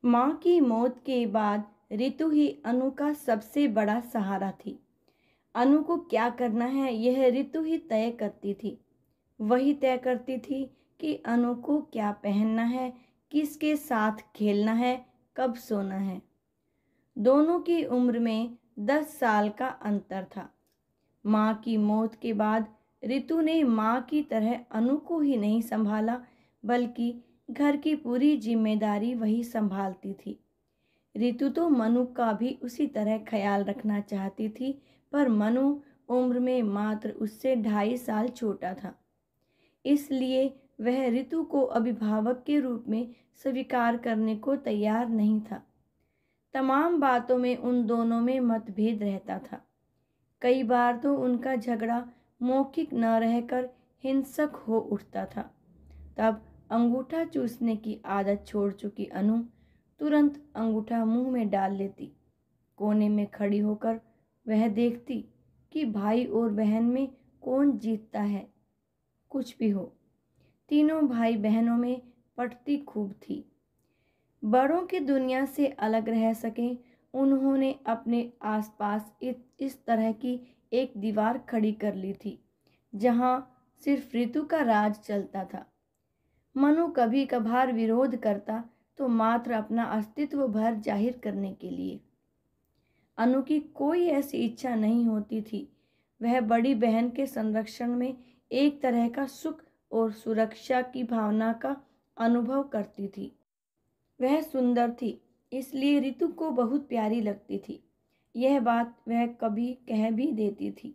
माँ की मौत के बाद ऋतु ही अनु का सबसे बड़ा सहारा थी। अनु को क्या करना है यह ऋतु ही तय करती थी। वही तय करती थी कि अनु को क्या पहनना है, किसके साथ खेलना है, कब सोना है। दोनों की उम्र में 10 साल का अंतर था। माँ की मौत के बाद ऋतु ने माँ की तरह अनु को ही नहीं संभाला, बल्कि घर की पूरी जिम्मेदारी वही संभालती थी। ऋतु तो मनु का भी उसी तरह ख्याल रखना चाहती थी, पर मनु उम्र में मात्र उससे 2.5 साल छोटा था। इसलिए वह ऋतु को अभिभावक के रूप में स्वीकार करने को तैयार नहीं था। तमाम बातों में उन दोनों में मतभेद रहता था। कई बार तो उनका झगड़ा मौखिक न रहकर हिंसक हो उठता था। तब अंगूठा चूसने की आदत छोड़ चुकी अनु तुरंत अंगूठा मुंह में डाल लेती। कोने में खड़ी होकर वह देखती कि भाई और बहन में कौन जीतता है। कुछ भी हो, तीनों भाई बहनों में पटती खूब थी। बड़ों की दुनिया से अलग रह सकें, उन्होंने अपने आसपास इस तरह की एक दीवार खड़ी कर ली थी, जहां सिर्फ ऋतु का राज चलता था। मनु कभी कभार विरोध करता तो मात्र अपना अस्तित्व भर जाहिर करने के लिए। अनु की कोई ऐसी इच्छा नहीं होती थी। वह बड़ी बहन के संरक्षण में एक तरह का सुख और सुरक्षा की भावना का अनुभव करती थी। वह सुंदर थी, इसलिए ऋतु को बहुत प्यारी लगती थी। यह बात वह कभी कह भी देती थी।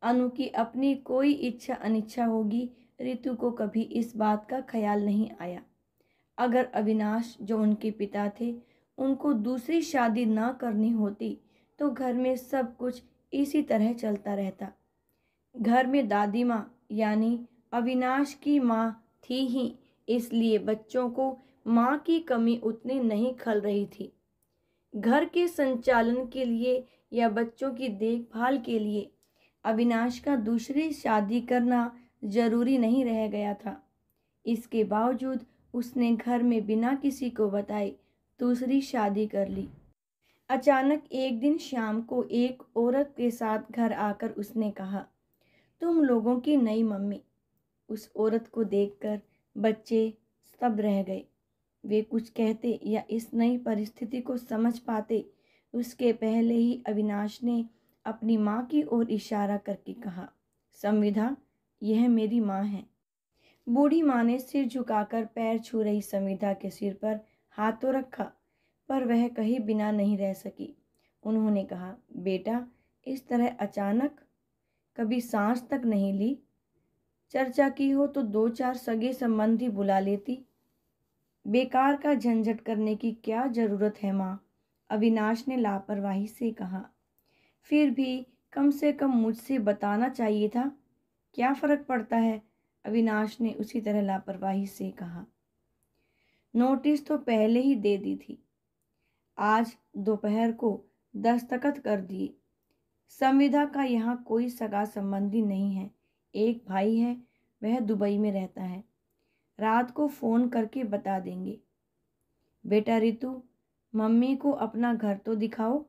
अनु की अपनी कोई इच्छा अनिच्छा होगी, ऋतु को कभी इस बात का ख्याल नहीं आया। अगर अविनाश, जो उनके पिता थे, उनको दूसरी शादी न करनी होती तो घर में सब कुछ इसी तरह चलता रहता। घर में दादी माँ यानी अविनाश की माँ थी ही, इसलिए बच्चों को माँ की कमी उतनी नहीं खल रही थी। घर के संचालन के लिए या बच्चों की देखभाल के लिए अविनाश का दूसरी शादी करना जरूरी नहीं रह गया था। इसके बावजूद उसने घर में बिना किसी को बताए दूसरी शादी कर ली। अचानक एक दिन शाम को एक औरत के साथ घर आकर उसने कहा, तुम लोगों की नई मम्मी। उस औरत को देखकर बच्चे स्तब्ध रह गए। वे कुछ कहते या इस नई परिस्थिति को समझ पाते उसके पहले ही अविनाश ने अपनी माँ की ओर इशारा करके कहा, संविधा, यह मेरी माँ है। बूढ़ी माँ ने सिर झुकाकर पैर छू रही संविधा के सिर पर हाथ तो रखा, पर वह कहीं बिना नहीं रह सकी। उन्होंने कहा, बेटा, इस तरह अचानक, कभी सांस तक नहीं ली। चर्चा की हो तो 2-4 सगे संबंधी बुला लेती। बेकार का झंझट करने की क्या जरूरत है माँ, अविनाश ने लापरवाही से कहा। फिर भी कम से कम मुझसे बताना चाहिए था, क्या फर्क पड़ता है, अविनाश ने उसी तरह लापरवाही से कहा। नोटिस तो पहले ही दे दी थी, आज दोपहर को दस्तखत कर दिए। संविदा का यहाँ कोई सगा संबंधी नहीं है, एक भाई है, वह दुबई में रहता है, रात को फोन करके बता देंगे। बेटा ऋतु, मम्मी को अपना घर तो दिखाओ।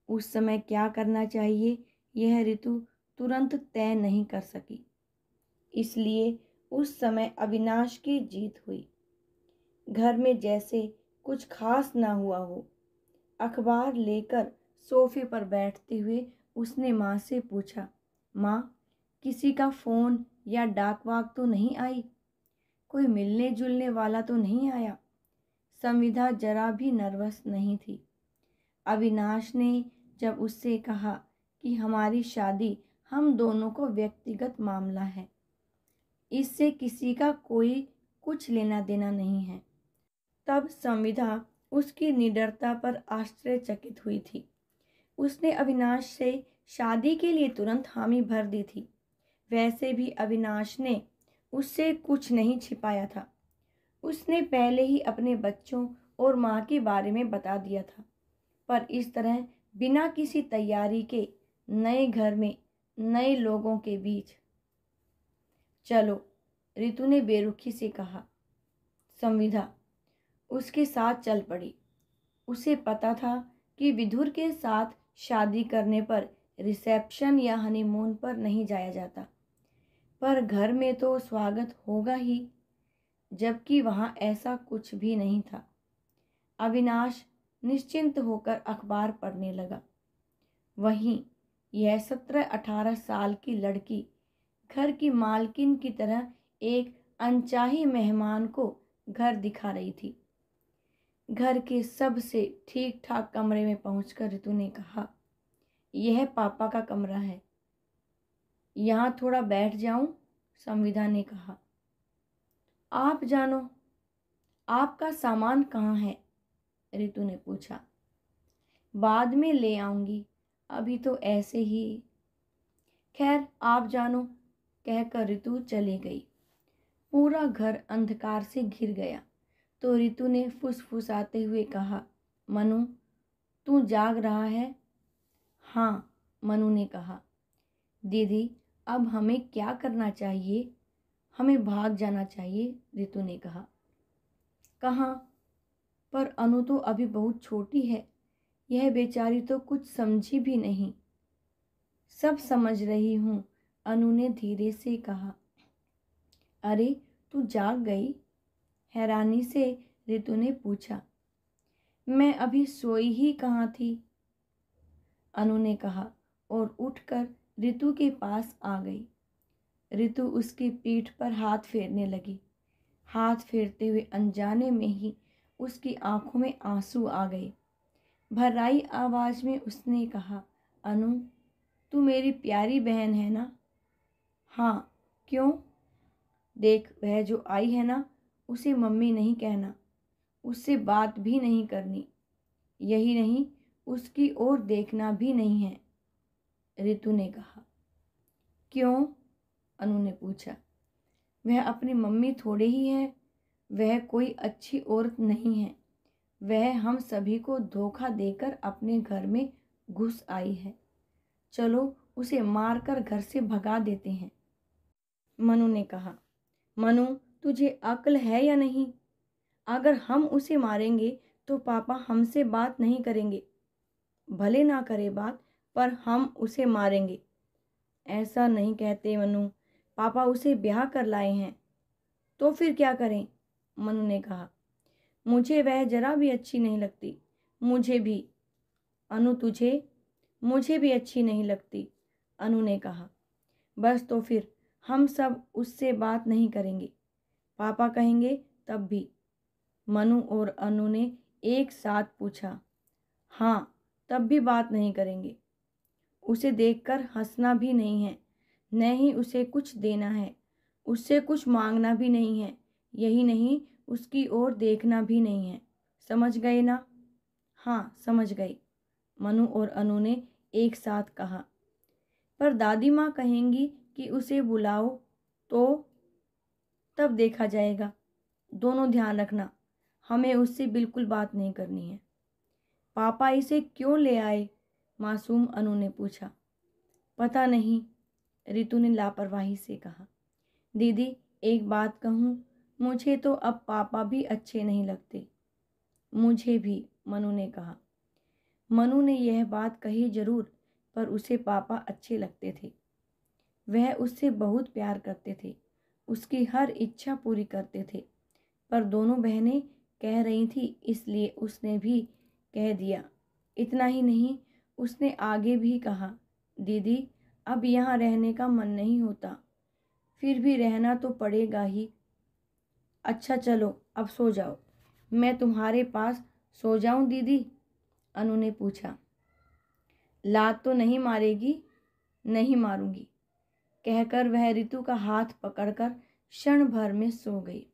उस समय क्या करना चाहिए यह ऋतु तुरंत तय नहीं कर सकी, इसलिए उस समय अविनाश की जीत हुई। घर में जैसे कुछ खास ना हुआ हो। अखबार लेकर सोफे पर बैठते हुए उसने माँ से पूछा, माँ, किसी का फ़ोन या डाक वाक तो नहीं आई? कोई मिलने जुलने वाला तो नहीं आया? संविधा जरा भी नर्वस नहीं थी। अविनाश ने जब उससे कहा कि हमारी शादी हम दोनों को व्यक्तिगत मामला है, इससे किसी का कोई कुछ लेना देना नहीं है, तब संविधा उसकी निडरता पर आश्चर्यचकित हुई थी। उसने अविनाश से शादी के लिए तुरंत हामी भर दी थी। वैसे भी अविनाश ने उससे कुछ नहीं छिपाया था। उसने पहले ही अपने बच्चों और माँ के बारे में बता दिया था, पर इस तरह बिना किसी तैयारी के नए घर में नए लोगों के बीच। चलो, ऋतु ने बेरुखी से कहा। संविधा, उसके साथ चल पड़ी। उसे पता था कि विदुर के साथ शादी करने पर रिसेप्शन या हनीमून पर नहीं जाया जाता, पर घर में तो स्वागत होगा ही, जबकि वहाँ ऐसा कुछ भी नहीं था। अविनाश निश्चिंत होकर अखबार पढ़ने लगा। वहीं यह 17-18 साल की लड़की घर की मालकिन की तरह एक अनचाही मेहमान को घर दिखा रही थी। घर के सबसे ठीक ठाक कमरे में पहुंचकर रितु ने कहा, यह पापा का कमरा है, यहाँ थोड़ा बैठ जाऊं? संविदा ने कहा। आप जानो, आपका सामान कहाँ है? रितु ने पूछा। बाद में ले आऊंगी, अभी तो ऐसे ही। खैर आप जानो, कहकर रितु चली गई। पूरा घर अंधकार से घिर गया तो रितु ने फुसफुसाते हुए कहा, मनु तू जाग रहा है? हाँ, मनु ने कहा। दीदी अब हमें क्या करना चाहिए? हमें भाग जाना चाहिए, रितु ने कहा। कहाँ? पर अनु तो अभी बहुत छोटी है, यह बेचारी तो कुछ समझी भी नहीं। सब समझ रही हूँ, अनु ने धीरे से कहा। अरे तू जाग गई? हैरानी से रितु ने पूछा। मैं अभी सोई ही कहाँ थी, अनु ने कहा और उठकर रितु के पास आ गई। रितु उसकी पीठ पर हाथ फेरने लगी। हाथ फेरते हुए अनजाने में ही उसकी आंखों में आंसू आ गए। भर्राई आवाज में उसने कहा, अनु तू मेरी प्यारी बहन है ना? हाँ, क्यों? देख वह जो आई है ना, उसे मम्मी नहीं कहना, उससे बात भी नहीं करनी, यही नहीं उसकी ओर देखना भी नहीं है, रितु ने कहा। क्यों? अनु ने पूछा। वह अपनी मम्मी थोड़े ही है, वह कोई अच्छी औरत नहीं है, वह हम सभी को धोखा देकर अपने घर में घुस आई है। चलो उसे मारकर घर से भगा देते हैं, मनु ने कहा। मनु तुझे अक्ल है या नहीं? अगर हम उसे मारेंगे तो पापा हमसे बात नहीं करेंगे। भले ना करे बात, पर हम उसे मारेंगे। ऐसा नहीं कहते मनु, पापा उसे ब्याह कर लाए हैं। तो फिर क्या करें? मनु ने कहा। मुझे वह जरा भी अच्छी नहीं लगती। मुझे भी। अनु तुझे? मुझे भी अच्छी नहीं लगती, अनु ने कहा। बस तो फिर हम सब उससे बात नहीं करेंगे, पापा कहेंगे तब भी, मनु और अनु ने एक साथ पूछा। हाँ, तब भी बात नहीं करेंगे। उसे देखकर हंसना भी नहीं है, न ही उसे कुछ देना है, उससे कुछ मांगना भी नहीं है, यही नहीं उसकी ओर देखना भी नहीं है। समझ गए ना? हाँ समझ गए, मनु और अनु ने एक साथ कहा। पर दादी माँ कहेंगी कि उसे बुलाओ तो तब देखा जाएगा। दोनों ध्यान रखना, हमें उससे बिल्कुल बात नहीं करनी है। पापा इसे क्यों ले आए? मासूम अनु ने पूछा। पता नहीं, रितु ने लापरवाही से कहा। दीदी एक बात कहूँ, मुझे तो अब पापा भी अच्छे नहीं लगते। मुझे भी, मनु ने कहा। मनु ने यह बात कही जरूर, पर उसे पापा अच्छे लगते थे। वह उससे बहुत प्यार करते थे, उसकी हर इच्छा पूरी करते थे। पर दोनों बहनें कह रही थी, इसलिए उसने भी कह दिया। इतना ही नहीं, उसने आगे भी कहा, दीदी अब यहाँ रहने का मन नहीं होता। फिर भी रहना तो पड़ेगा ही। अच्छा चलो अब सो जाओ। मैं तुम्हारे पास सो जाऊं दीदी? अनु ने पूछा। लात तो नहीं मारेगी? नहीं मारूंगी, कहकर वह रितु का हाथ पकड़कर क्षण भर में सो गई।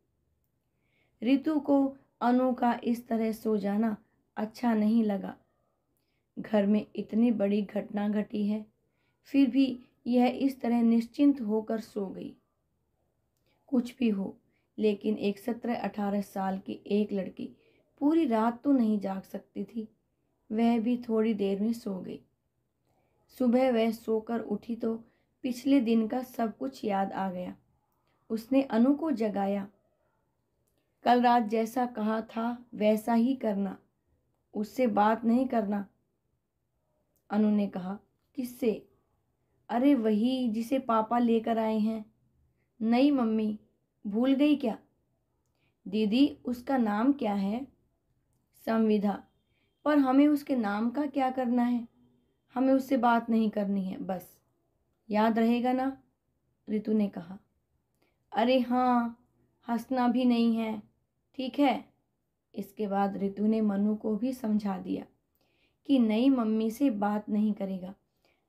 रितु को अनु का इस तरह सो जाना अच्छा नहीं लगा। घर में इतनी बड़ी घटना घटी है, फिर भी यह इस तरह निश्चिंत होकर सो गई। कुछ भी हो, लेकिन एक 17-18 साल की एक लड़की पूरी रात तो नहीं जाग सकती थी। वह भी थोड़ी देर में सो गई। सुबह वह सोकर उठी तो पिछले दिन का सब कुछ याद आ गया। उसने अनु को जगाया। कल रात जैसा कहा था वैसा ही करना, उससे बात नहीं करना। अनु ने कहा। किससे? अरे वही जिसे पापा लेकर आए हैं। नहीं मम्मी, भूल गई क्या? दीदी उसका नाम क्या है? संविधा। पर हमें उसके नाम का क्या करना है? हमें उससे बात नहीं करनी है बस। याद रहेगा ना? रितु ने कहा। अरे हाँ, हंसना भी नहीं है, ठीक है। इसके बाद रितु ने मनु को भी समझा दिया कि नई मम्मी से बात नहीं करेगा,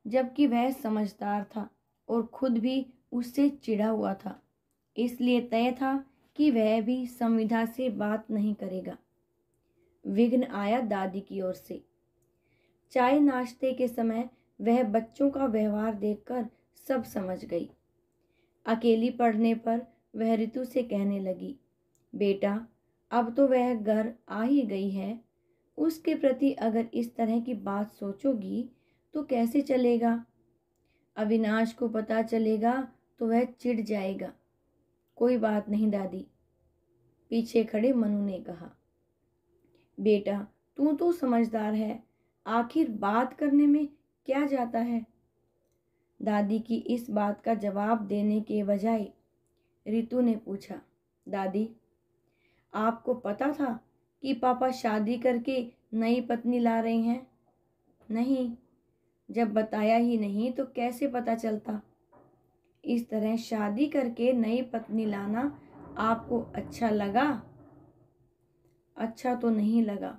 जबकि वह समझदार था और खुद भी उससे चिढ़ा हुआ था। इसलिए तय था कि वह भी संविधा से बात नहीं करेगा। विघ्न आया दादी की ओर से। चाय नाश्ते के समय वह बच्चों का व्यवहार देखकर सब समझ गई। अकेली पड़ने पर वह रितु से कहने लगी, बेटा अब तो वह घर आ ही गई है, उसके प्रति अगर इस तरह की बात सोचोगी तो कैसे चलेगा? अविनाश को पता चलेगा तो वह चिढ़ जाएगा। कोई बात नहीं दादी, पीछे खड़े मनु ने कहा। बेटा तू तो समझदार है, आखिर बात करने में क्या जाता है? दादी की इस बात का जवाब देने के बजाय रितु ने पूछा, दादी आपको पता था कि पापा शादी करके नई पत्नी ला रहे हैं? नहीं, जब बताया ही नहीं तो कैसे पता चलता? इस तरह शादी करके नई पत्नी लाना आपको अच्छा लगा? अच्छा तो नहीं लगा,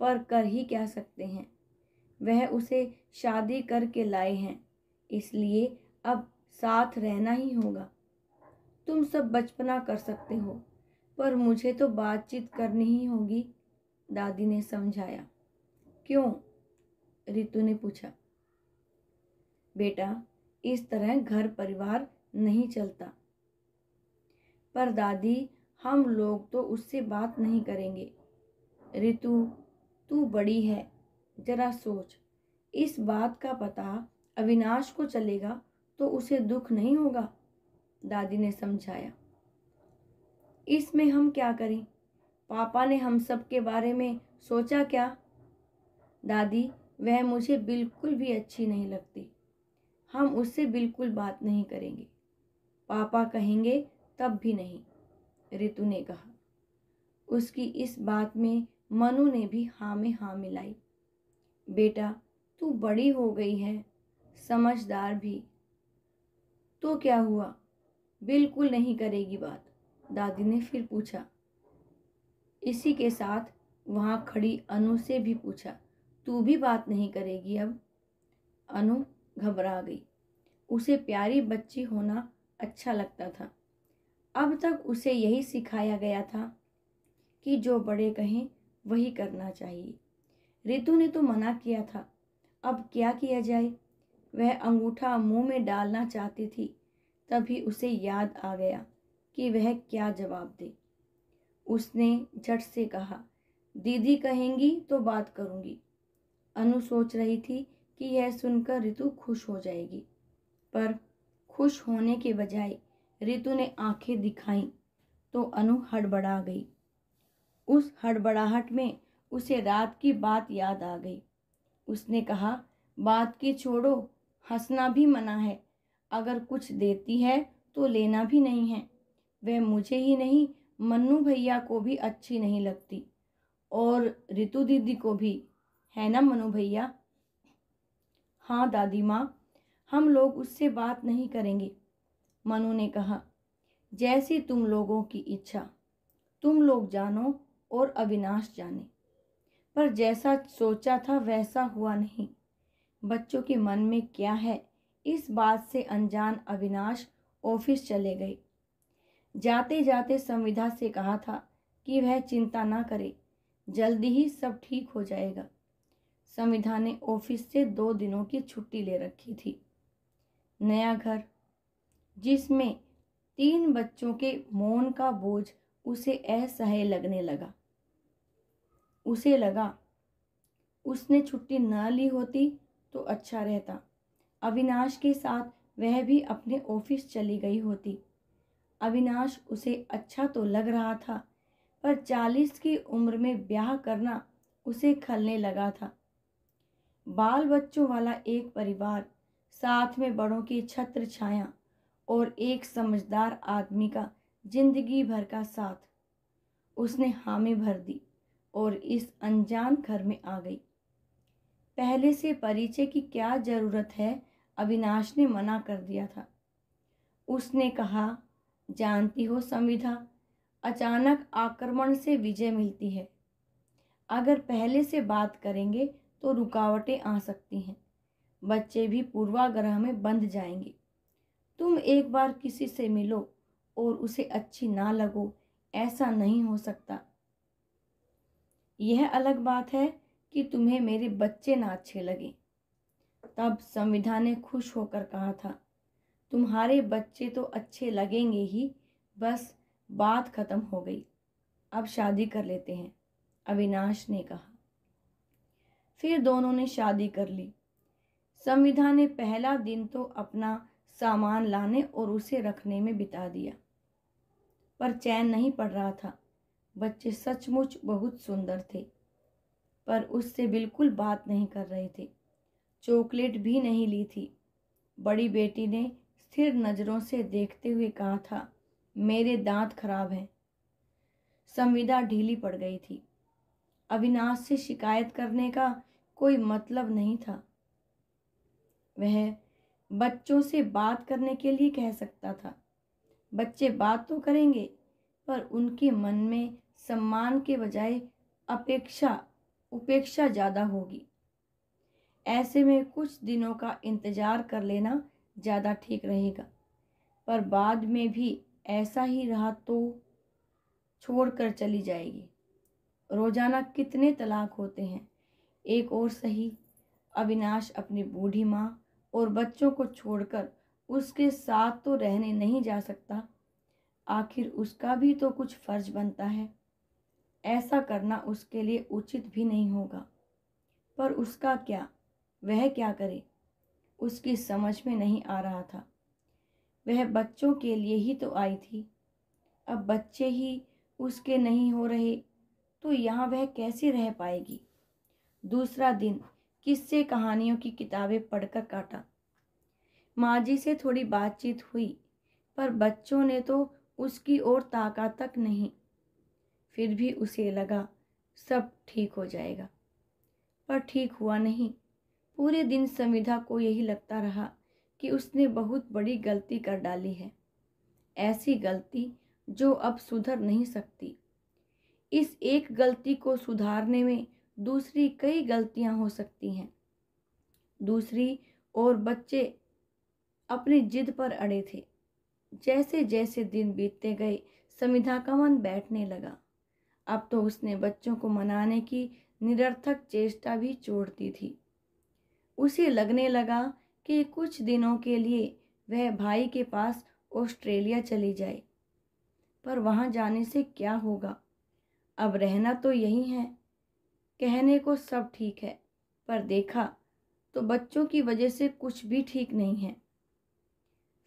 पर कर ही क्या सकते हैं। वह उसे शादी करके लाए हैं, इसलिए अब साथ रहना ही होगा। तुम सब बचपना कर सकते हो, पर मुझे तो बातचीत करनी ही होगी, दादी ने समझाया। क्यों? रितु ने पूछा। बेटा इस तरह घर परिवार नहीं चलता। पर दादी हम लोग तो उससे बात नहीं करेंगे। रितु तू बड़ी है, जरा सोच, इस बात का पता अविनाश को चलेगा तो उसे दुख नहीं होगा, दादी ने समझाया। इसमें हम क्या करें? पापा ने हम सब के बारे में सोचा क्या? दादी वह मुझे बिल्कुल भी अच्छी नहीं लगती। हम उससे बिल्कुल बात नहीं करेंगे। पापा कहेंगे तब भी नहीं, रितु ने कहा। उसकी इस बात में मनु ने भी हाँ में हाँ मिलाई। बेटा तू बड़ी हो गई है, समझदार भी। तो क्या हुआ, बिल्कुल नहीं करेगी बात? दादी ने फिर पूछा। इसी के साथ वहाँ खड़ी अनु से भी पूछा, तू भी बात नहीं करेगी अब? अनु घबरा गई। उसे प्यारी बच्ची होना अच्छा लगता था। अब तक उसे यही सिखाया गया था कि जो बड़े कहें वही करना चाहिए। रितु ने तो मना किया था, अब क्या किया जाए? वह अंगूठा मुंह में डालना चाहती थी, तभी उसे याद आ गया कि वह क्या जवाब दे। उसने झट से कहा, दीदी कहेंगी तो बात करूंगी। अनु सोच रही थी कि यह सुनकर रितु खुश हो जाएगी, पर खुश होने के बजाय रितु ने आंखें दिखाईं तो अनु हड़बड़ा गई। उस हड़बड़ाहट में उसे रात की बात याद आ गई। उसने कहा, बात की छोड़ो, हंसना भी मना है। अगर कुछ देती है तो लेना भी नहीं है। वह मुझे ही नहीं, मन्नू भैया को भी अच्छी नहीं लगती, और रितु दीदी को भी, है ना मनु भैया? हाँ दादी माँ, हम लोग उससे बात नहीं करेंगे, मनु ने कहा। जैसी तुम लोगों की इच्छा, तुम लोग जानो और अविनाश जाने। पर जैसा सोचा था वैसा हुआ नहीं। बच्चों के मन में क्या है, इस बात से अनजान अविनाश ऑफिस चले गए। जाते जाते संविधा से कहा था कि वह चिंता ना करे, जल्दी ही सब ठीक हो जाएगा। संविधा ने ऑफिस से 2 दिनों की छुट्टी ले रखी थी। नया घर, जिसमें 3 बच्चों के मौन का बोझ उसे असह्य लगने लगा। उसे लगा उसने छुट्टी न ली होती तो अच्छा रहता। अविनाश के साथ वह भी अपने ऑफिस चली गई होती। अविनाश उसे अच्छा तो लग रहा था, पर 40 की उम्र में ब्याह करना उसे खलने लगा था। बाल बच्चों वाला एक परिवार, साथ में बड़ों की छत्र छाया और एक समझदार आदमी का जिंदगी भर का साथ। उसने हामी भर दी और इस अनजान घर में आ गई। पहले से परिचय की क्या जरूरत है, अविनाश ने मना कर दिया था। उसने कहा, जानती हो संविधा, अचानक आक्रमण से विजय मिलती है। अगर पहले से बात करेंगे तो रुकावटें आ सकती हैं। बच्चे भी पूर्वाग्रह में बंध जाएंगे। तुम एक बार किसी से मिलो और उसे अच्छी ना लगो, ऐसा नहीं हो सकता। यह अलग बात है कि तुम्हें मेरे बच्चे ना अच्छे लगे। तब संविधा ने खुश होकर कहा था, तुम्हारे बच्चे तो अच्छे लगेंगे ही, बस बात खत्म हो गई। अब शादी कर लेते हैं, अविनाश ने कहा। फिर दोनों ने शादी कर ली। संविधा ने पहला दिन तो अपना सामान लाने और उसे रखने में बिता दिया, पर चैन नहीं पड़ रहा था। बच्चे सचमुच बहुत सुंदर थे, पर उससे बिल्कुल बात नहीं कर रहे थे। चॉकलेट भी नहीं ली थी। बड़ी बेटी ने स्थिर नज़रों से देखते हुए कहा था, मेरे दांत खराब हैं। संविदा ढीली पड़ गई थी। अविनाश से शिकायत करने का कोई मतलब नहीं था। वह बच्चों से बात करने के लिए कह सकता था। बच्चे बात तो करेंगे, पर उनके मन में सम्मान के बजाय उपेक्षा ज़्यादा होगी। ऐसे में कुछ दिनों का इंतज़ार कर लेना ज़्यादा ठीक रहेगा। पर बाद में भी ऐसा ही रहा तो छोड़कर चली जाएगी। रोज़ाना कितने तलाक होते हैं। एक और सही, अविनाश अपनी बूढ़ी माँ और बच्चों को छोड़कर उसके साथ तो रहने नहीं जा सकता। आखिर उसका भी तो कुछ फर्ज बनता है। ऐसा करना उसके लिए उचित भी नहीं होगा। पर उसका क्या, वह क्या करे, उसकी समझ में नहीं आ रहा था। वह बच्चों के लिए ही तो आई थी। अब बच्चे ही उसके नहीं हो रहे तो यहाँ वह कैसे रह पाएगी। दूसरा दिन किस्से कहानियों की किताबें पढ़कर काटा। माँ जी से थोड़ी बातचीत हुई, पर बच्चों ने तो उसकी ओर ताका तक नहीं। फिर भी उसे लगा सब ठीक हो जाएगा, पर ठीक हुआ नहीं। पूरे दिन संविधा को यही लगता रहा कि उसने बहुत बड़ी गलती कर डाली है, ऐसी गलती जो अब सुधर नहीं सकती। इस एक गलती को सुधारने में दूसरी कई गलतियां हो सकती हैं। दूसरी ओर बच्चे अपनी जिद पर अड़े थे। जैसे जैसे दिन बीतते गए, संविधा का मन बैठने लगा। अब तो उसने बच्चों को मनाने की निरर्थक चेष्टा भी छोड़ दी थी। उसे लगने लगा कि कुछ दिनों के लिए वह भाई के पास ऑस्ट्रेलिया चली जाए। पर वहाँ जाने से क्या होगा, अब रहना तो यही है। कहने को सब ठीक है, पर देखा तो बच्चों की वजह से कुछ भी ठीक नहीं है।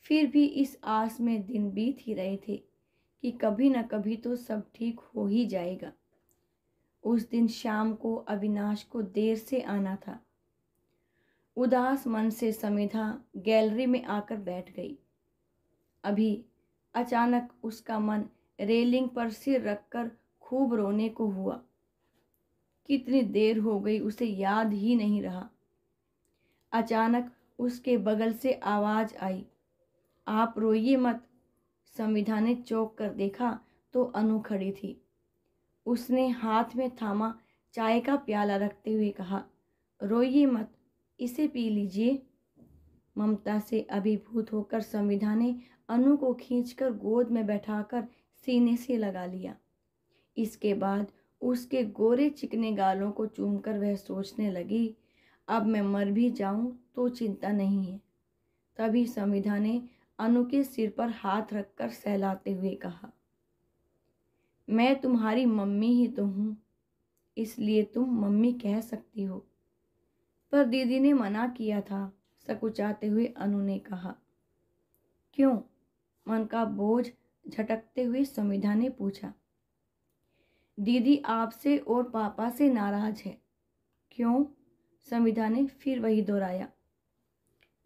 फिर भी इस आस में दिन बीत ही रहे थे कि कभी न कभी तो सब ठीक हो ही जाएगा। उस दिन शाम को अविनाश को देर से आना था। उदास मन से संविधा गैलरी में आकर बैठ गई। अभी अचानक उसका मन रेलिंग पर सिर रखकर खूब रोने को हुआ। कितनी देर हो गई उसे याद ही नहीं रहा। अचानक उसके बगल से आवाज आई, आप रोइए मत। संविधा ने चौंक कर देखा तो अनु खड़ी थी। उसने हाथ में थामा चाय का प्याला रखते हुए कहा, रोइए मत, इसे पी लीजिए। ममता से अभिभूत होकर संविधा ने अनु को खींचकर गोद में बैठाकर सीने से लगा लिया। इसके बाद उसके गोरे चिकने गालों को चूमकर वह सोचने लगी, अब मैं मर भी जाऊं तो चिंता नहीं है। तभी संविधा ने अनु के सिर पर हाथ रखकर सहलाते हुए कहा, मैं तुम्हारी मम्मी ही तो हूँ, इसलिए तुम मम्मी कह सकती हो। पर दीदी ने मना किया था, सकुचाते हुए अनु ने कहा। क्यों? मन का बोझ झटकते हुए संविधा ने पूछा। दीदी आपसे और पापा से नाराज है। क्यों? संविधा ने फिर वही दोहराया।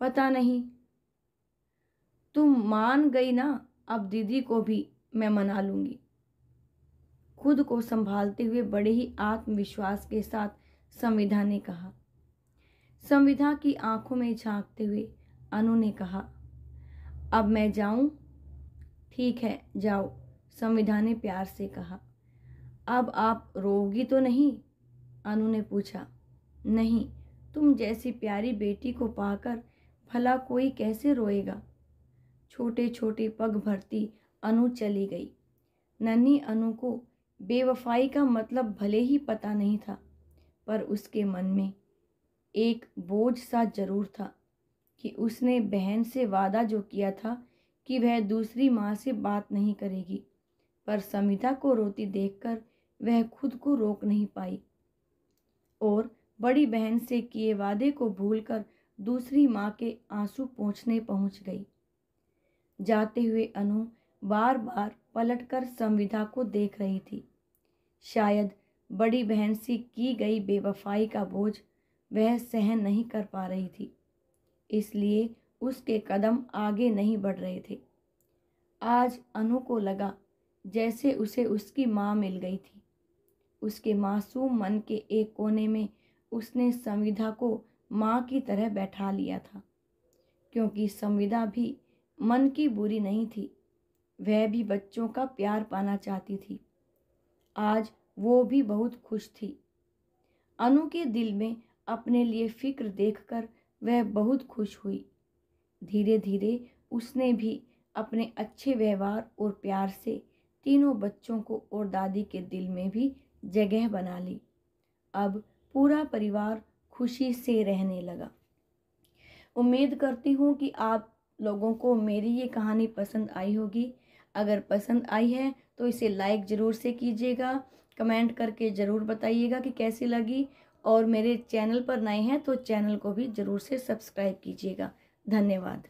पता नहीं। तुम मान गई ना, अब दीदी को भी मैं मना लूंगी। खुद को संभालते हुए बड़े ही आत्मविश्वास के साथ संविधा ने कहा। संविधा की आंखों में झांकते हुए अनु ने कहा, अब मैं जाऊं? ठीक है, जाओ, संविधा ने प्यार से कहा। अब आप रोगी तो नहीं? अनु ने पूछा। नहीं, तुम जैसी प्यारी बेटी को पाकर भला कोई कैसे रोएगा। छोटे छोटे पग भरती अनु चली गई। नन्ही अनु को बेवफाई का मतलब भले ही पता नहीं था, पर उसके मन में एक बोझ सा जरूर था कि उसने बहन से वादा जो किया था कि वह दूसरी माँ से बात नहीं करेगी, पर संविधा को रोती देखकर वह खुद को रोक नहीं पाई और बड़ी बहन से किए वादे को भूलकर दूसरी माँ के आंसू पोंछने पहुंच गई। जाते हुए अनु बार बार पलटकर संविधा को देख रही थी। शायद बड़ी बहन से की गई बेवफाई का बोझ वह सहन नहीं कर पा रही थी, इसलिए उसके कदम आगे नहीं बढ़ रहे थे। आज अनु को लगा जैसे उसे उसकी माँ मिल गई थी। उसके मासूम मन के एक कोने में उसने संविधा को माँ की तरह बैठा लिया था, क्योंकि संविधा भी मन की बुरी नहीं थी, वह भी बच्चों का प्यार पाना चाहती थी। आज वो भी बहुत खुश थी। अनु के दिल में अपने लिए फिक्र देखकर वह बहुत खुश हुई। धीरे धीरे उसने भी अपने अच्छे व्यवहार और प्यार से तीनों बच्चों को और दादी के दिल में भी जगह बना ली। अब पूरा परिवार खुशी से रहने लगा। उम्मीद करती हूँ कि आप लोगों को मेरी ये कहानी पसंद आई होगी। अगर पसंद आई है तो इसे लाइक ज़रूर से कीजिएगा, कमेंट करके ज़रूर बताइएगा कि कैसी लगी, और मेरे चैनल पर नए हैं तो चैनल को भी ज़रूर से सब्सक्राइब कीजिएगा। धन्यवाद।